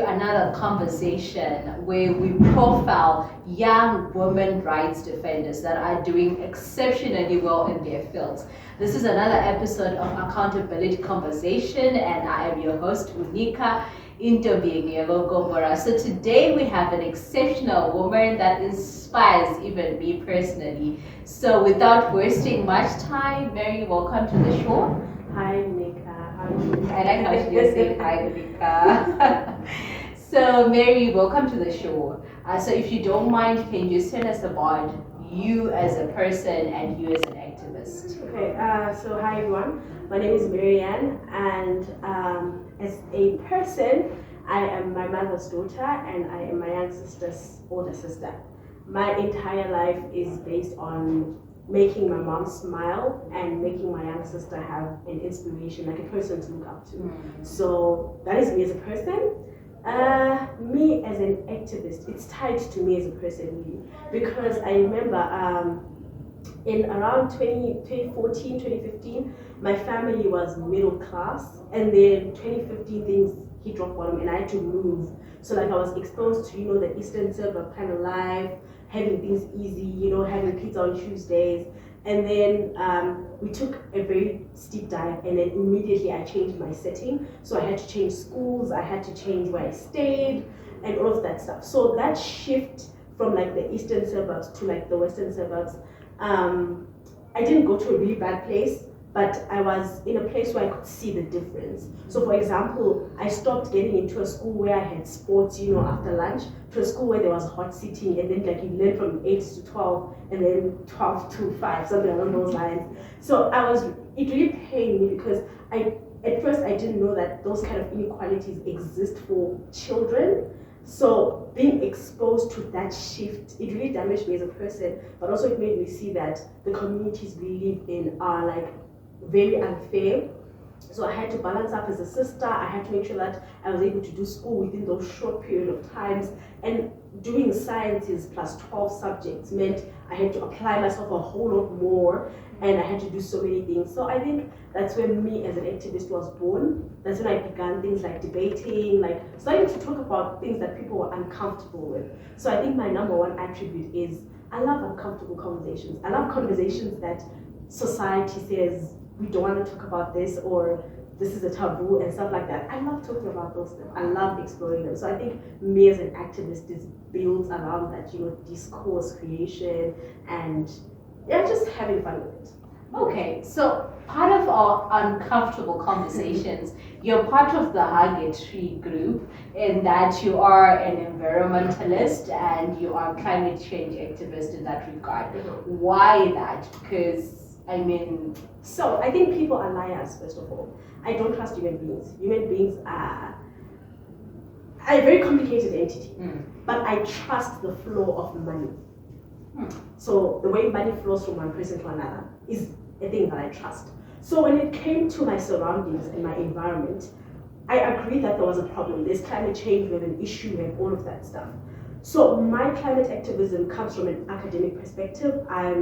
another conversation where we profile young women rights defenders that are doing exceptionally well in their fields. This is another episode of Accountability Conversation, and I am your host, Unika Kombora. So today we have an exceptional woman that inspires even me personally. So without wasting much time, Mary, welcome to the show. Hi, Nika. How are you? I like how she just said hi, Nika. So Mary, welcome to the show. So if you don't mind, can you tell us about you as a person and you as an activist? Okay, so hi everyone. My name is Marryanne, and as a person, I am my mother's daughter and I am my young sister's older sister. My entire life is based on making my mom smile and making my young sister have an inspiration, like a person to look up to. So that is me as a person. Me as an activist, it's tied to me as a person really, because I remember in around 2014, 2015, my family was middle class, and then 2015 things hit rock bottom and I had to move. So like I was exposed to, the Eastern suburb kind of life, having things easy, having pizza on Tuesdays. And then we took a very steep dive, and then immediately I changed my setting. So I had to change schools, I had to change where I stayed, and all of that stuff. So that shift from like the Eastern suburbs to like the Western suburbs, I didn't go to a really bad place, but I was in a place where I could see the difference. So for example, I stopped getting into a school where I had sports, after lunch, to a school where there was hot seating, and then like you learn from 8 to 12 and then 12 to 5, something along those lines. So it really pained me because at first I didn't know that those kind of inequalities exist for children. So being exposed to that shift, it really damaged me as a person, but also it made me see that the communities we live in are like very unfair. So I had to balance up as a sister. I had to make sure that I was able to do school within those short period of times. And doing sciences plus 12 subjects meant I had to apply myself a whole lot more, and I had to do so many things. So I think that's when me as an activist was born. That's when I began things like debating, like starting to talk about things that people were uncomfortable with. So I think my number one attribute is I love uncomfortable conversations. I love conversations that society says we don't want to talk about this, or this is a taboo and stuff like that. I love talking about those things. I love exploring them. So I think me as an activist is built around that, discourse creation and just having fun with it. Okay, so part of our uncomfortable conversations, you're part of the Hug a Tree group, in that you are an environmentalist and you are climate change activist in that regard. Why that? Because So I think people are liars, first of all. I don't trust human beings. Human beings are a very complicated entity, but I trust the flow of money. So the way money flows from one person to another is a thing that I trust. So when it came to my surroundings and my environment, I agree that there was a problem. There's climate change, we have an issue, we have all of that stuff. So my climate activism comes from an academic perspective. I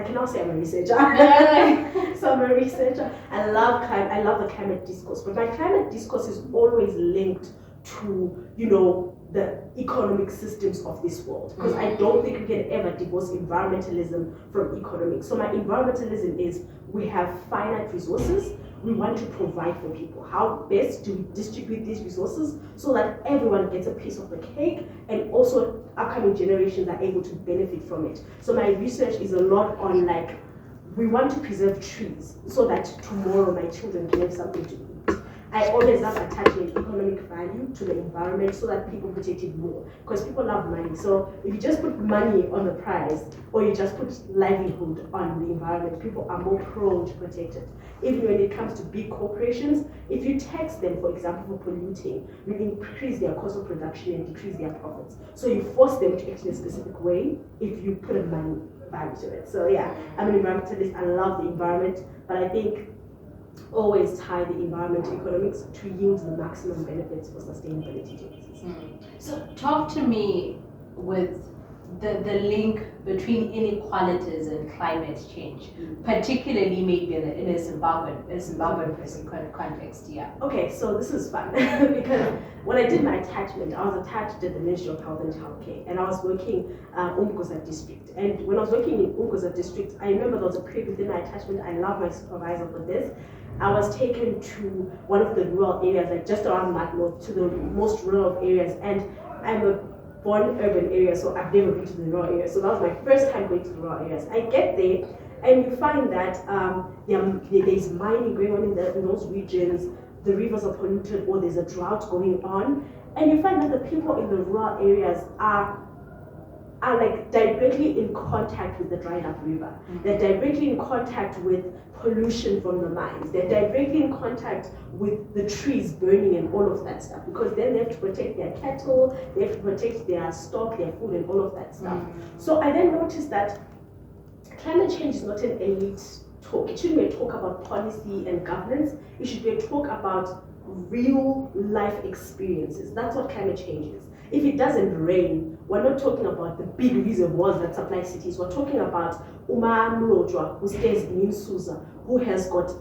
can now say I'm a researcher. So I'm a researcher. I love the climate discourse, but my climate discourse is always linked to the economic systems of this world, because I don't think we can ever divorce environmentalism from economics. So my environmentalism is we have finite resources. We want to provide for people. How best do we distribute these resources so that everyone gets a piece of the cake, and also upcoming generations are able to benefit from it? So my research is a lot on we want to preserve trees so that tomorrow my children can have something to eat. I always love attaching economic value to the environment so that people protect it more, because people love money. So if you just put money on the price, or you just put livelihood on the environment, people are more prone to protect it. Even when it comes to big corporations, if you tax them, for example, for polluting, you increase their cost of production and decrease their profits. So you force them to act in a specific way if you put a money value to it. So yeah, I'm an environmentalist. I love the environment, but I think always tie the environment to economics to yield the maximum benefits for sustainability to exist. So talk to me with the link between inequalities and climate change, particularly maybe in a Zimbabwean context, yeah. Okay, so this is fun because when I did my attachment, I was attached to the Ministry of Health and Healthcare, and I was working Umgoza district. And when I was working in Umgoza district, I remember there was a period within my attachment. I love my supervisor for this. I was taken to one of the rural areas, like just around Matlo, to the most rural areas, and I'm a born urban area, so I've never been to the rural area. So that was my first time going to the rural areas. I get there, and you find that there's mining going on in those regions, the rivers are polluted, or there's a drought going on, and you find that the people in the rural areas are like directly in contact with the dried up river. They're directly in contact with pollution from the mines. They're directly in contact with the trees burning and all of that stuff, because then they have to protect their cattle, they have to protect their stock, their food, and all of that stuff. So I then noticed that climate change is not an elite talk. It shouldn't be a talk about policy and governance. It should be a talk about real life experiences. That's what climate change is. If it doesn't rain, we're not talking about the big reservoirs that supply cities. We're talking about Uma Mlojwa, who stays in Susa, who has got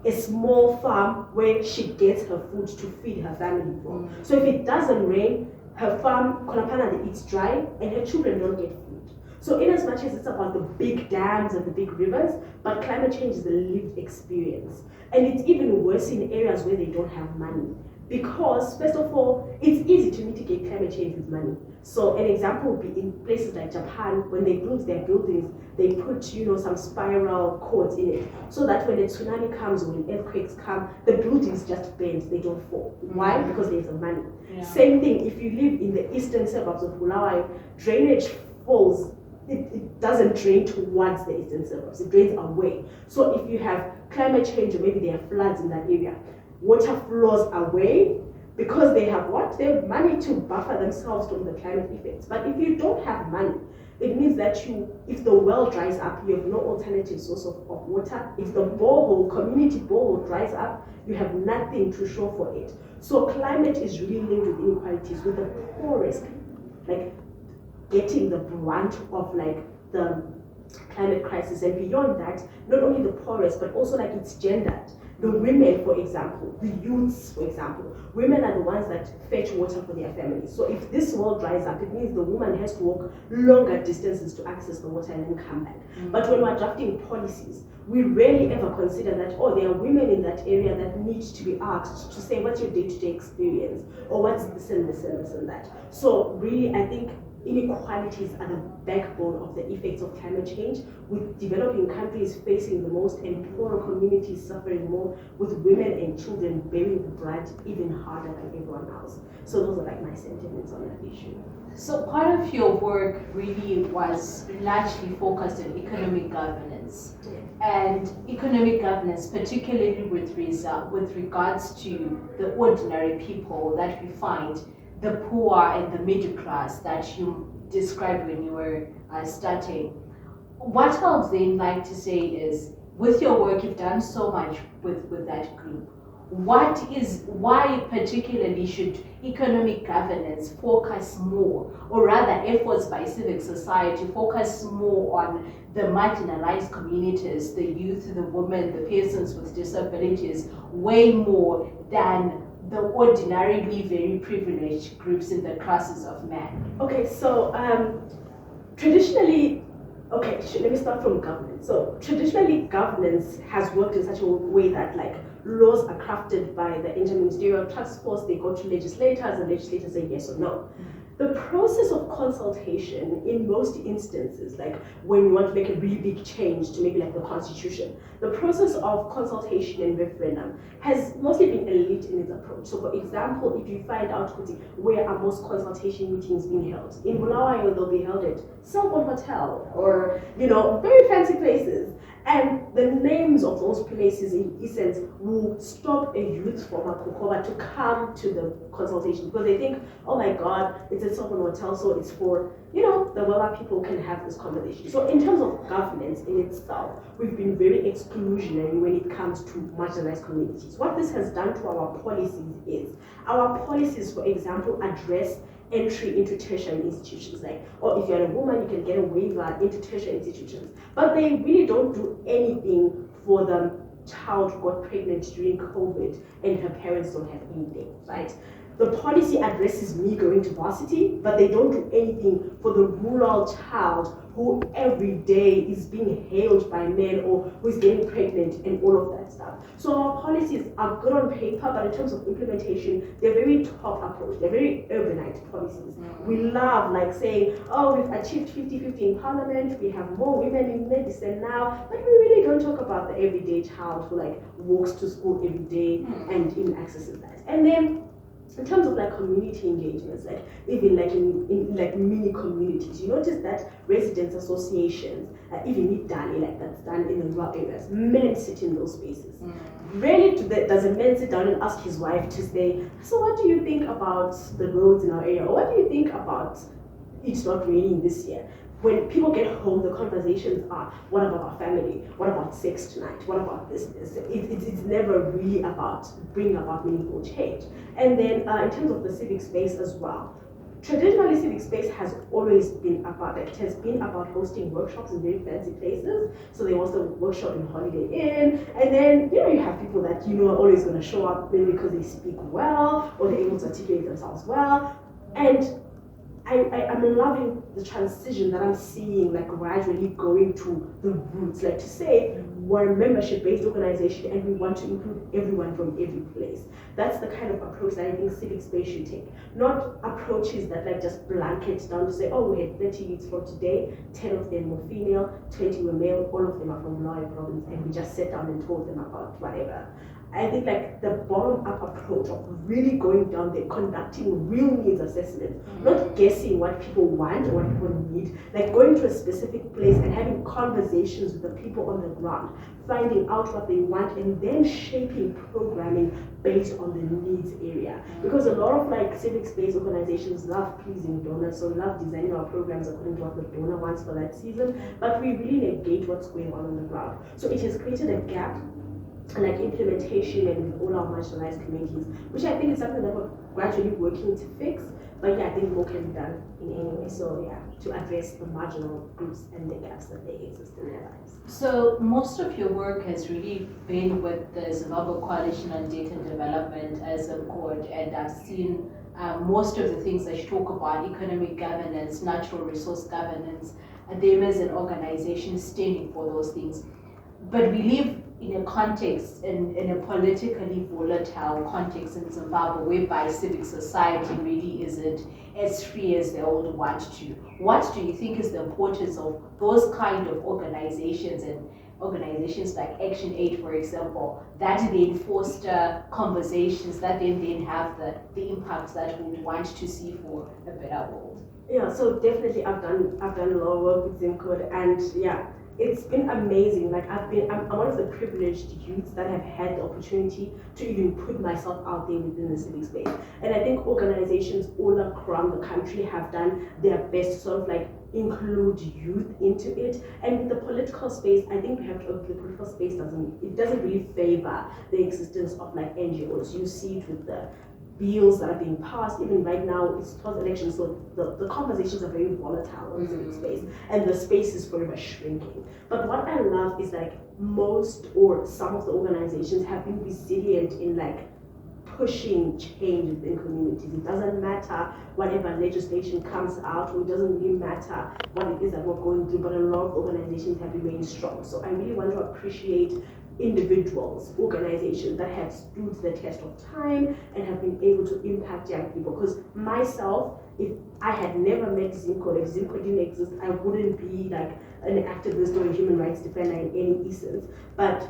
a small farm where she gets her food to feed her family from. So if it doesn't rain, her farm, Konapana, it's dry, and her children don't get food. So in as much as it's about the big dams and the big rivers, but climate change is a lived experience. And it's even worse in areas where they don't have money. Because, first of all, it's easy to mitigate climate change with money. So an example would be in places like Japan, when they build their buildings, they put, some spiral cords in it, so that when a tsunami comes or when earthquakes come, the buildings just bend, they don't fall. Why? Because there's the money. Yeah. Same thing, if you live in the eastern suburbs of Bulawayo, drainage falls, it doesn't drain towards the eastern suburbs, it drains away. So if you have climate change or maybe there are floods in that area, water flows away because they have what? They have money to buffer themselves from the climate effects. But if you don't have money, it means that if the well dries up, you have no alternative source of water. If the community borehole dries up, you have nothing to show for it. So climate is really linked with inequalities, with the poorest, like getting the brunt of the climate crisis. And beyond that, not only the poorest, but also it's gendered. The women, for example, the youths, for example, women are the ones that fetch water for their families. So if this well dries up, it means the woman has to walk longer distances to access the water and then come back. But when we're drafting policies, we rarely ever consider that, there are women in that area that need to be asked to say, what's your day-to-day experience? Or what's this and this and this and that? So really, I think inequalities are the backbone of the effects of climate change, with developing countries facing the most and poorer communities suffering more, with women and children bearing the brunt even harder than everyone else. So those are my sentiments on that issue. So part of your work really was largely focused on economic governance. And economic governance, particularly with regards to the ordinary people that we find, the poor and the middle class that you described when you were starting. What I would then like to say is, with your work, you've done so much with that group. Why particularly should economic governance focus more, or rather efforts by civic society focus more on the marginalized communities, the youth, the women, the persons with disabilities, way more than the ordinarily very privileged groups in the classes of men? Okay, so traditionally, let me start from governance. So traditionally, governance has worked in such a way that laws are crafted by the interministerial task force, they go to legislators, and legislators say yes or no. The process of consultation in most instances, when you want to make a really big change to maybe the constitution, the process of consultation and referendum has mostly been elite in its approach. So for example, if you find out where are most consultation meetings being held, in Bulawayo they'll be held at Selborne Hotel or very fancy places. And the names of those places, in essence, will stop a youth from Kombora to come to the consultation, because they think, oh my God, it's a Selborne Hotel, so it's for, the wealthy people can have this conversation. So in terms of governance in itself, we've been very exclusionary when it comes to marginalized communities. What this has done to our policies is, our policies, for example, address entry into tertiary institutions. Like, or if you're a woman, you can get a waiver into tertiary institutions. But they really don't do anything for the child who got pregnant during COVID and her parents don't have anything, right? The policy addresses me going to varsity, but they don't do anything for the rural child who every day is being hailed by men or who is getting pregnant and all of that stuff. So our policies are good on paper, but in terms of implementation, they're very top approach. They're very urbanite policies. We love like saying, oh, we've achieved 50-50 in parliament, we have more women in medicine now, but we really don't talk about the everyday child who like walks to school every day and even accesses that. And then in terms of like community engagements, like even like in like mini communities, you notice that residents associations, even in Italy, like that's done in the rural areas, men sit in those spaces. Rarely does a man sit down and ask his wife to say, so what do you think about the roads in our area? Or what do you think about it's not raining this year? When people get home, the conversations are, what about our family? What about sex tonight? What about this? It's never really about bringing about meaningful change. And then in terms of the civic space as well, traditionally civic space has always been about, like, it has been about hosting workshops in very fancy places. So there was a workshop in Holiday Inn, and then you have people that are always going to show up maybe because they speak well or they're able to articulate themselves well. And I'm loving the transition that I'm seeing, like gradually going to the roots, like to say we're a membership-based organization and we want to include everyone from every place. That's the kind of approach that I think civic space should take. Not approaches that like just blanket down to say, oh, we had 30 youths from today, 10 of them were female, 20 were male, all of them are from Loy province, and we just sat down and told them about whatever. I think like the bottom-up approach of really going down there, conducting real needs assessments, not guessing what people want or what people need, like going to a specific place and having conversations with the people on the ground, finding out what they want and then shaping programming based on the needs area. Because a lot of like civic space organizations love pleasing donors, so we love designing our programs according to what the donor wants for that season, but we really negate what's going on the ground. So it has created a gap like implementation and with all our marginalized communities, which I think is something that we're gradually working to fix. But yeah, I think more can be done in any way. So yeah, to address the marginal groups and the gaps that they exist in their lives. So most of your work has really been with the Zimbabwe Coalition on Data Development as a board, and I've seen most of the things that you talk about, economic governance, natural resource governance, them as an organization standing for those things. But we live in a context, in a politically volatile context in Zimbabwe, whereby civic society really isn't as free as they would want to. What do you think is the importance of those kind of organizations and organizations like Action Aid, for example, that then foster conversations that then have the impact that we want to see for a better world? Yeah, so definitely I've done a lot of work with Zimcode, and yeah, it's been amazing. Like I'm one of the privileged youths that have had the opportunity to even put myself out there within the civic space. And I think organizations all around the country have done their best to sort of like include youth into it. And in the political space, I think the political space doesn't really favor the existence of like NGOs. You see it with the bills that are being passed. Even right now, it's post-election, so the conversations are very volatile in civic space, and the space is forever shrinking. But what I love is like most or some of the organizations have been resilient in like pushing change within communities. It doesn't matter whatever legislation comes out, or it doesn't really matter what it is that we're going through, but a lot of organizations have remained strong. So I really want to appreciate individuals, organizations that have stood the test of time and have been able to impact young people. Because myself, if I had never met Zimcode, if Zimcode didn't exist, I wouldn't be like an activist or a human rights defender in any essence. But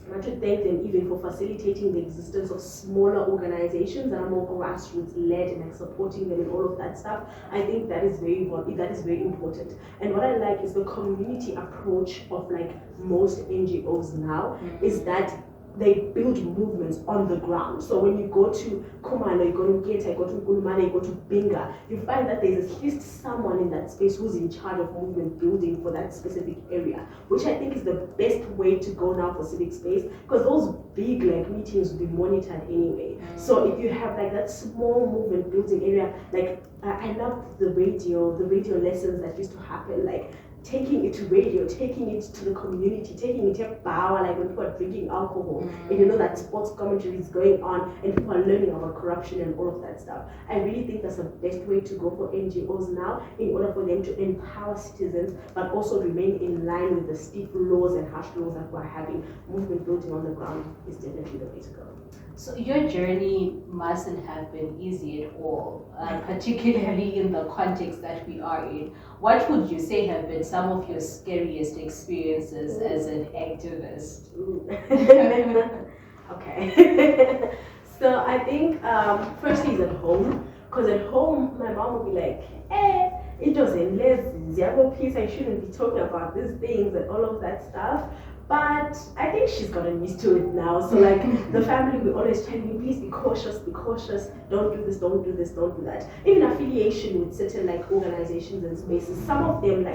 I want to thank them even for facilitating the existence of smaller organizations that are more grassroots led and like supporting them and all of that stuff. I think that is very important. And what I like is the community approach of like most NGOs now is that they build movements on the ground. So when you go to Kumano, you go to Geta, you go to Gulumane, you go to Binga, you find that there's at least someone in that space who's in charge of movement building for that specific area, which I think is the best way to go now for civic space, because those big like meetings will be monitored anyway. So if you have like that small movement building area, like I love the radio lessons that used to happen, like taking it to radio, taking it to the community, taking it to power, like when people are drinking alcohol, and you know that sports commentary is going on, and people are learning about corruption and all of that stuff. I really think that's the best way to go for NGOs now, in order for them to empower citizens, but also remain in line with the stiff laws and harsh laws that we're having. Movement building on the ground is definitely the way to go. So your journey mustn't have been easy at all, particularly in the context that we are in. What would you say have been some of your scariest experiences as an activist? Okay. So I think firstly is at home, because at home my mom would be like, it doesn't let's zero peace, I shouldn't be talking about these things and all of that stuff. But I think she's gotten used to it now. So like the family will always tell me, please be cautious, don't do this, don't do this, don't do that. Even affiliation with certain like organizations and spaces, some of them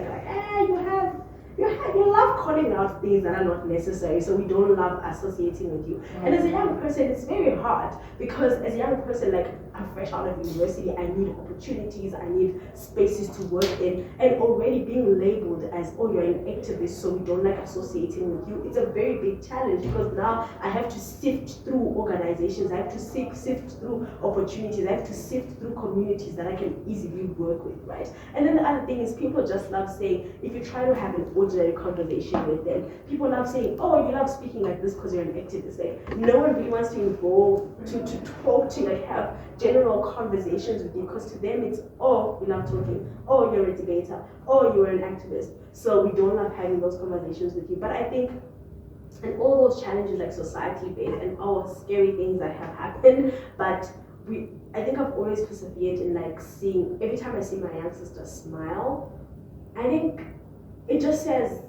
you love calling out things that are not necessary, so we don't love associating with you. And as a young person, it's very hard, because as a young person, like I'm fresh out of university, I need opportunities, I need spaces to work in, and already being labeled as, oh, you're an activist, so we don't like associating with you, it's a very big challenge, because now I have to sift through organizations, I have to sift through opportunities, I have to sift through communities that I can easily work with, right? And then the other thing is, people just love saying, if you try to have an ordinary conversation with them, people love saying, oh, you love speaking like this because you're an activist. Like, no one really wants to involve, to talk to, like, have general conversations with you, because to them it's, oh, you love talking, oh, you're a debater, oh, you're an activist. So we don't love having those conversations with you. But I think, and all those challenges, like society-based and all scary things that have happened, but I think I've always persevered in like seeing, every time I see my young sister smile, I think it just says,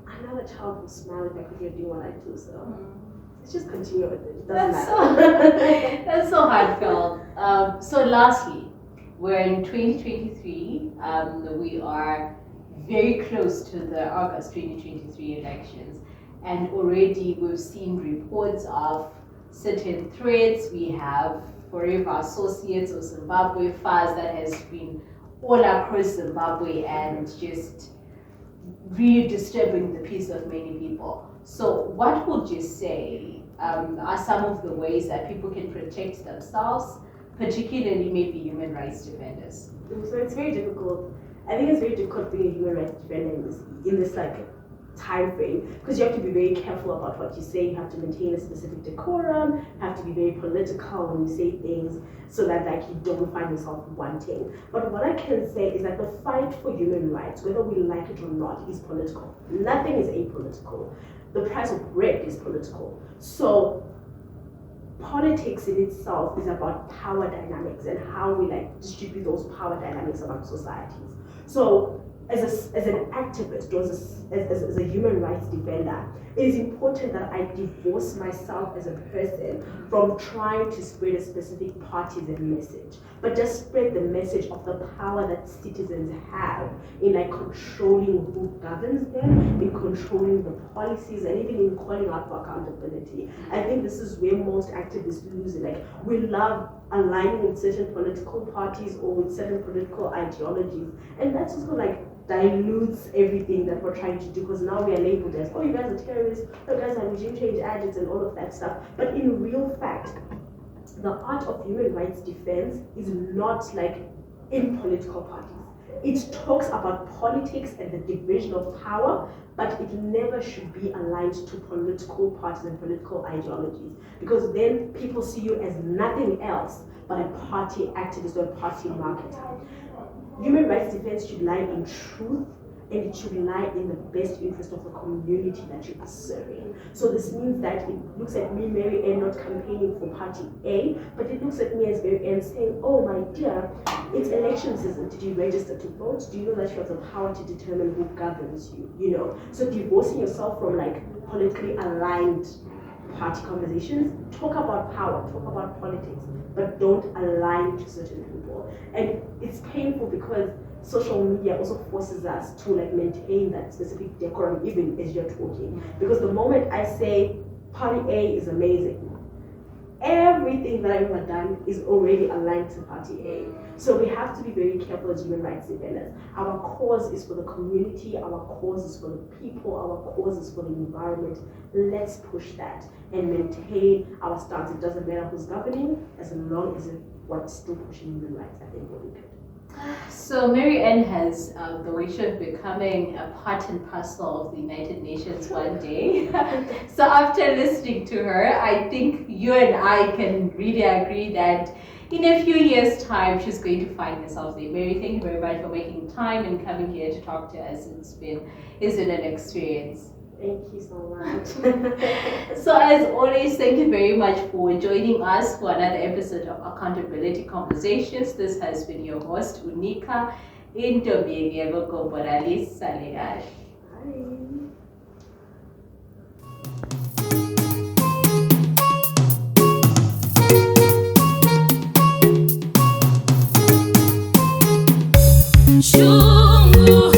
another child will smile if I could doing what I do. So let's just continue with it. That's so heartfelt. So lastly, we're in 2023. We are very close to the August 2023 elections, and already we've seen reports of certain threats. We have Forever Associates of Zimbabwe, FAS, that has been all across Zimbabwe and just really disturbing the peace of many people. So what would you say are some of the ways that people can protect themselves, particularly maybe human rights defenders? So it's very difficult. I think it's very difficult being a human rights defender in this like time frame, because you have to be very careful about what you say. You have to maintain a specific decorum, you have to be very political when you say things, so that like you don't find yourself wanting. But what I can say is that the fight for human rights, whether we like it or not, is political. Nothing is apolitical. The price of bread is political. So politics in itself is about power dynamics and how we like distribute those power dynamics among societies. So as an activist, or as a human rights defender, it is important that I divorce myself as a person from trying to spread a specific party's message, but just spread the message of the power that citizens have in like controlling who governs them, in controlling the policies, and even in calling out for accountability. I think this is where most activists lose it. Like, we love aligning with certain political parties or with certain political ideologies, and that's also like dilutes everything that we're trying to do, because now we are labeled as, oh, you guys are terrorists, oh, you guys are regime change agents and all of that stuff. But in real fact, the art of human rights defense is not like in political parties. It talks about politics and the division of power, but it never should be aligned to political parties and political ideologies, because then people see you as nothing else but a party activist or a party marketer. Human rights defense should lie in truth, and it should lie in the best interest of the community that you are serving. So this means that it looks at me, Marryanne, not campaigning for party A, but it looks at me as Marryanne saying, oh my dear, it's election season. Did you register to vote? Do you know that you have the power to determine who governs you? You know, so divorcing yourself from like politically aligned party conversations, talk about power, talk about politics, but don't align to certain people. And it's painful because social media also forces us to like maintain that specific decorum even as you're talking. Because the moment I say party A is amazing, everything that I've ever done is already aligned to party A. So we have to be very careful as human rights defenders. Our cause is for the community, our cause is for the people, our cause is for the environment. Let's push that and maintain our stance. It doesn't matter who's governing, as long as what's still pushing human rights, I think will be good. So Marryanne has the wish of becoming a part and parcel of the United Nations one day. So after listening to her, I think you and I can really agree that in a few years' time, she's going to find herself there. Mary, thank you very much for making time and coming here to talk to us. It's been an experience. Thank you so much. So as always, thank you very much for joining us for another episode of Accountability Conversations. This has been your host, Unika, in Diego Kombora. Bye. Shungu